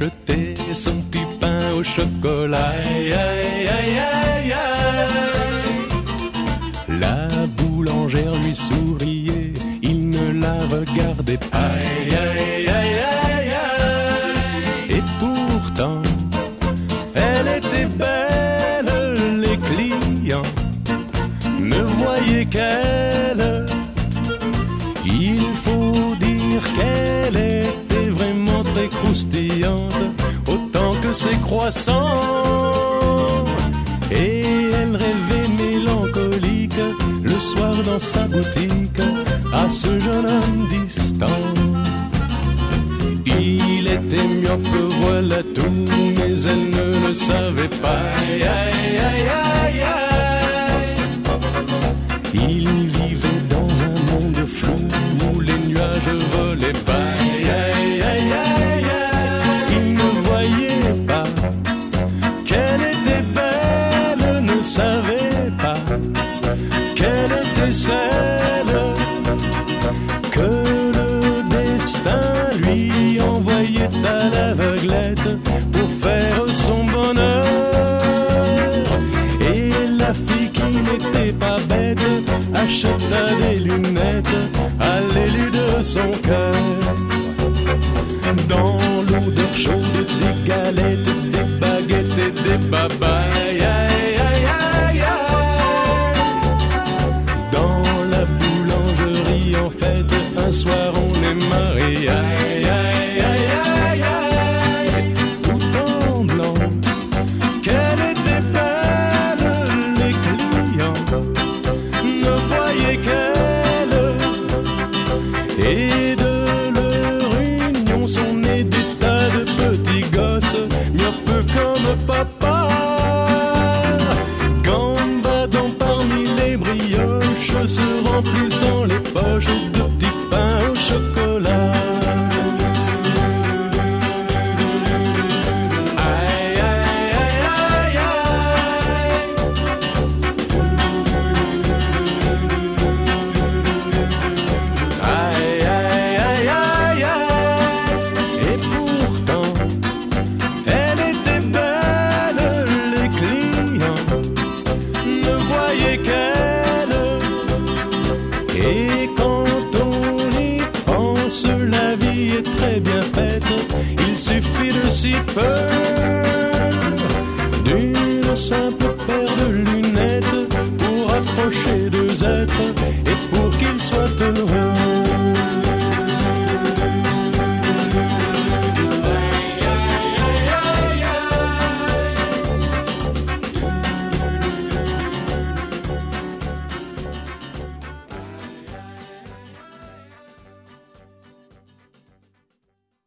acheter son petit pain au chocolat. Aïe, aïe, aïe, aïe, aïe. La boulangère lui souriait, il ne la regardait pas. Aïe, aïe, aïe, aïe, aïe. Et pourtant, elle était belle, les clients ne voyaient qu'elle. Il faut dire qu'elle était vraiment très croustillante, autant que ses croissants. Et elle rêvait mélancolique le soir dans sa boutique à ce jeune homme distant. Il était myope, voilà tout, mais elle ne le savait pas. Aïe, aïe, aïe, aïe, aïe. Il vivait dans un monde flou où les nuages volaient bas. Aïe, aïe, aïe, aïe, aïe. Il ne voyait pas qu'elle était belle, ne savait pas qu'elle était celle que le destin lui envoyait à l'aveuglette pour faire son bonheur. Et la fille qui n'était pas bête acheta des lunettes à l'élu de son cœur. Dans l'odeur chaude des galettes, des baguettes et des babayes. Aïe, aïe, aïe, aïe. Dans la boulangerie en fête, un soir on est mariés. Aïe, aïe, aïe, aïe, aïe. Tout en blanc, qu'elle était belle, les clients ne voyaient qu'elle. Et de leur union sont nés des tas de petits gosses, myopes comme papa, gambadant parmi les brioches, se remplissant les poches de petits pains au chocolat. Aïe, aïe, aïe, aïe, aïe. Aïe, aïe, aïe, aïe, aïe. Et pourtant, elle était belle, les clients ne voyaient qu'elle. Et quand on y pense, la vie est très bien faite. Il suffit de si peu, d'une simple paire de lunettes pour approcher deux êtres et pour qu'ils soient heureux.